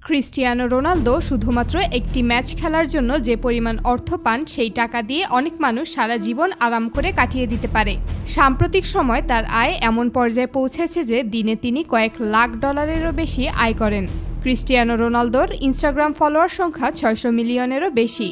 Cristiano Ronaldo শুধুমাত্র একটি match খেলার জন্য যে পরিমাণ অর্থ পান সেই টাকা দিয়ে অনেক মানুষ সারা জীবন আরাম করে কাটিয়ে দিতে পারে। সাম্প্রতিক সময় তার আয় এমন পর্যায়ে পৌঁছেছে যে দিনে তিনি কয়েক লাখ ডলারেরও বেশি আয় করেন। ক্রিস্টিয়ানো রোনালদোর ইনস্টাগ্রাম ফলোয়ার সংখ্যা 600 মিলিয়নেরও বেশি।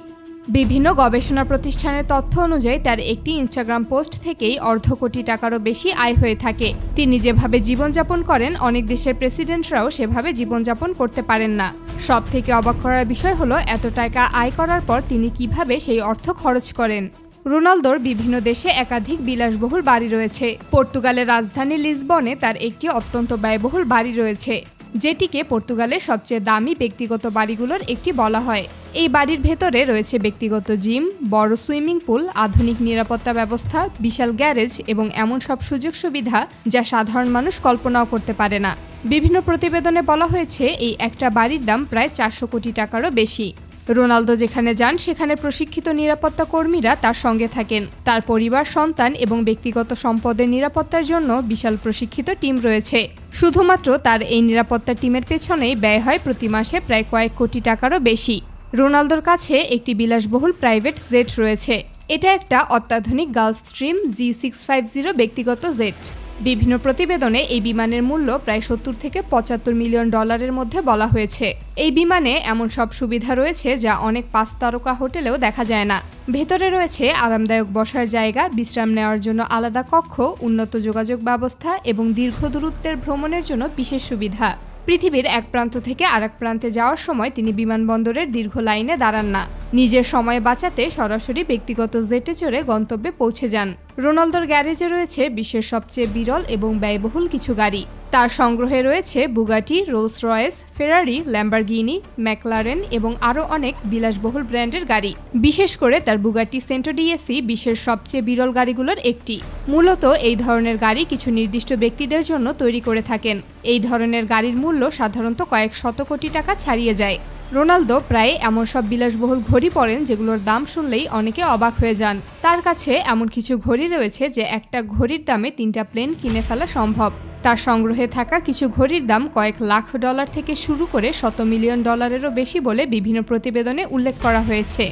বিভিন্ন গবেষণা প্রতিষ্ঠানের তথ্য অনুযায়ী তার একটি ইনস্টাগ্রাম পোস্ট থেকেই অর্ধ কোটি টাকারও বেশি আয় হয়ে থাকে। তিনি যেভাবে জীবনযাপন করেন অনেক দেশের প্রেসিডেন্টরাও সেভাবে জীবনযাপন করতে পারেন না। সবথেকে অবাক করার বিষয় হলো এত টাকা আয় করার পর তিনি কিভাবে সেই অর্থ খরচ করেন। রোনালদোর বিভিন্ন দেশে একাধিক বিলাসবহুল বাড়ি রয়েছে। পর্তুগালের রাজধানী লিসবনে তার একটি অত্যন্ত ব্যয়বহুল বাড়ি রয়েছে, যেটিকে পর্তুগালের সবচেয়ে দামি ব্যক্তিগত বাড়িগুলোর একটি বলা হয়। এই বাড়ির ভেতরে রয়েছে ব্যক্তিগত জিম, বড় সুইমিং পুল, আধুনিক নিরাপত্তা ব্যবস্থা, বিশাল গ্যারেজ এবং এমন সব সুযোগ সুবিধা যা সাধারণ মানুষ কল্পনাও করতে পারে না। বিভিন্ন প্রতিবেদনে বলা হয়েছে এই একটা বাড়ির দাম প্রায় 400 কোটি টাকারও বেশি। রোনালদো যেখানে যান সেখানে প্রশিক্ষিত নিরাপত্তা কর্মীরা তার সঙ্গে থাকেন। তার পরিবার, সন্তান এবং ব্যক্তিগত সম্পদের নিরাপত্তার জন্য বিশাল প্রশিক্ষিত টিম রয়েছে। শুধুমাত্র তার এই নিরাপত্তা টিমের পেছনেই ব্যয় হয় প্রতি মাসে প্রায় কয়েক কোটি টাকারও বেশি। রোনালদোর কাছে একটি বিলাসবহুল প্রাইভেট জেট রয়েছে। এটা একটা অত্যাধুনিক গালফস্ট্রিম G650 ব্যক্তিগত জেট। বিভিন্ন প্রতিবেদনে এই বিমানের মূল্য প্রায় 70 থেকে 75 মিলিয়ন ডলারের মধ্যে বলা হয়েছে। এই বিমানে এমন সব সুবিধা রয়েছে যা অনেক 5 তারকা হোটেলেও দেখা যায় না। ভেতরে রয়েছে আরামদায়ক বসার জায়গা, বিশ্রাম নেওয়ার জন্য আলাদা কক্ষ, উন্নত যোগাযোগ ব্যবস্থা এবং দীর্ঘ দূরত্বের ভ্রমণের জন্য বিশেষ সুবিধা। পৃথিবীর এক প্রান্ত থেকে আরেক প্রান্তে যাওয়ার সময় তিনি বিমানবন্দরের দীর্ঘ লাইনে দাঁড়ান না। নিজের সময় বাঁচাতে সরাসরি ব্যক্তিগত জেটে চড়ে গন্তব্যে পৌঁছে যান। রোনালদোর গ্যারেজে রয়েছে বিশ্বের সবচেয়ে বিরল এবং ব্যয়বহুল কিছু গাড়ি। তার সংগ্রহে রয়েছে বুগাটি, রোলস রয়েস, ফেরারি, ল্যাম্বরগিনি, ম্যাকলারেন এবং আরও অনেক বিলাসবহুল ব্র্যান্ডের গাড়ি। বিশেষ করে তার বুগাটি সেন্টো ডিএসি বিশ্বের সবচেয়ে বিরল গাড়িগুলোর একটি। মূলত এই ধরনের গাড়ি কিছু নির্দিষ্ট ব্যক্তিদের জন্য তৈরি করে থাকেন। এই ধরনের গাড়ির মূল্য সাধারণত কয়েক শত কোটি টাকা ছাড়িয়ে যায়। রোনালদো প্রায় এমন সব বিলাসবহুল ঘড়ি পরেন যেগুলোর দাম শুনলেই অনেকে অবাক হয়ে যান। তার কাছে এমন কিছু ঘড়ি রয়েছে যে একটা ঘড়ির দামে 3টা প্লেন কিনে ফেলা সম্ভব। তার সংগ্রহে থাকা কিছু ঘড়ির দাম কয়েক লাখ ডলার থেকে শুরু করে 100 মিলিয়ন ডলারেরও বেশি বলে বিভিন্ন প্রতিবেদনে উল্লেখ করা হয়েছে।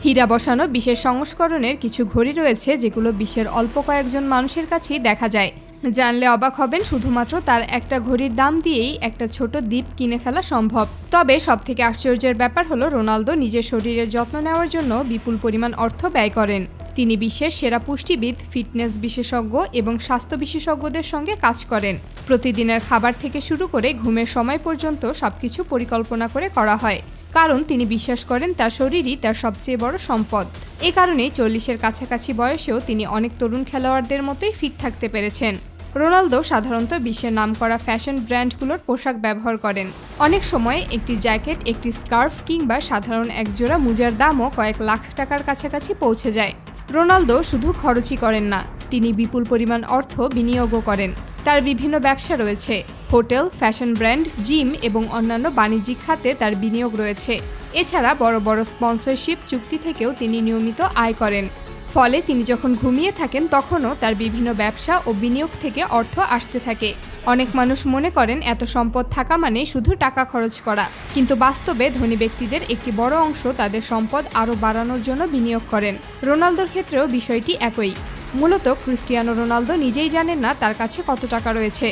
হীরা বসানো বিশেষ সংস্করণের কিছু ঘড়ি রয়েছে যেগুলো বিশ্বের অল্প কয়েকজন মানুষের কাছেই দেখা যায়। জানলে অবাক হবেন, শুধুমাত্র তার একটা ঘড়ির দাম দিয়েই একটা ছোট দ্বীপ কিনে ফেলা সম্ভব। তবে সবথেকে আশ্চর্যের ব্যাপার হলো রোনালদো নিজের শরীরের যত্ন নেওয়ার জন্য বিপুল পরিমাণ অর্থ ব্যয় করেন। তিনি বিশ্বের সেরা পুষ্টিবিদ, ফিটনেস বিশেষজ্ঞ এবং স্বাস্থ্য বিশেষজ্ঞদের সঙ্গে কাজ করেন। প্রতিদিনের খাবার থেকে শুরু করে ঘুমের সময় পর্যন্ত সবকিছু পরিকল্পনা করে করা হয়, কারণ তিনি বিশ্বাস করেন তার শরীরই তার সবচেয়ে বড় সম্পদ। এ কারণেই 40-এর কাছাকাছি বয়সেও তিনি অনেক তরুণ খেলোয়াড়দের মতোই ফিট থাকতে পেরেছেন। রোনালদো সাধারণত বিশ্বের নামকরা ফ্যাশন ব্র্যান্ডগুলোর পোশাক ব্যবহার করেন। অনেক সময় একটি জ্যাকেট, একটি স্কার্ফ কিংবা সাধারণ একজোড়া মোজার দামও কয়েক লাখ টাকার কাছাকাছি পৌঁছে যায়। রোনালদো শুধু খরচই করেন না, তিনি বিপুল পরিমাণ অর্থ বিনিয়োগও করেন। তার বিভিন্ন ব্যবসা রয়েছে। হোটেল, ফ্যাশন ব্র্যান্ড, জিম এবং অন্যান্য বাণিজ্যিক খাতে তার বিনিয়োগ রয়েছে। এছাড়া বড় বড় স্পন্সরশিপ চুক্তি থেকেও তিনি নিয়মিত আয় করেন। ফলে তিনি যখন ঘুমিয়ে থাকেন তখনও তার বিভিন্ন ব্যবসা ও বিনিয়োগ থেকে অর্থ আসতে থাকে। অনেক মানুষ মনে করেন এত সম্পদ থাকা মানে শুধু টাকা খরচ করা, কিন্তু বাস্তবে ধনী ব্যক্তিদের একটি বড় অংশ তাদের সম্পদ আরও বাড়ানোর জন্য বিনিয়োগ করেন। রোনালদোর ক্ষেত্রেও বিষয়টি একই। মূলত ক্রিস্টিয়ানো রোনালদো নিজেই জানেন না তার কাছে কত টাকা রয়েছে,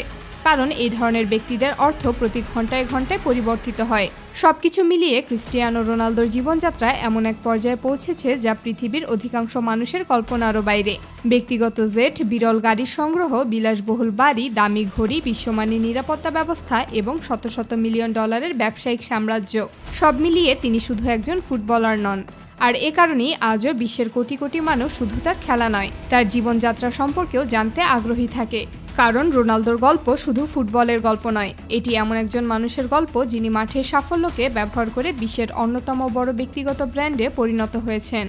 কারণ এই ধরনের ব্যক্তিদের অর্থ প্রতি ঘন্টায় ঘন্টায় পরিবর্তিত হয়। সবকিছু মিলিয়ে ক্রিস্টিয়ানো রোনালদোর জীবনযাত্রা এমন এক পর্যায়ে পৌঁছেছে যা পৃথিবীর অধিকাংশ মানুষের কল্পনারও বাইরে। ব্যক্তিগত জেট, বিরল গাড়ির সংগ্রহ, বিলাসবহুল বাড়ি, দামি ঘড়ি, বিশ্বমানের নিরাপত্তা ব্যবস্থা এবং শত শত মিলিয়ন ডলারের ব্যবসায়িক সাম্রাজ্য, সব মিলিয়ে তিনি শুধু একজন ফুটবলার নন। আর এ কারণেই আজও বিশ্বের কোটি কোটি মানুষ শুধু তার খেলা নয়, তার জীবনযাত্রা সম্পর্কেও জানতে আগ্রহী থাকে। কারণ রোনালদোর গল্প শুধু ফুটবলের গল্প নয়, এটি এমন একজন মানুষের গল্প যিনি মাঠের সাফল্যকে ব্যবহার করে বিশ্বের অন্যতম বড় ব্যক্তিগত ব্র্যান্ডে পরিণত হয়েছেন।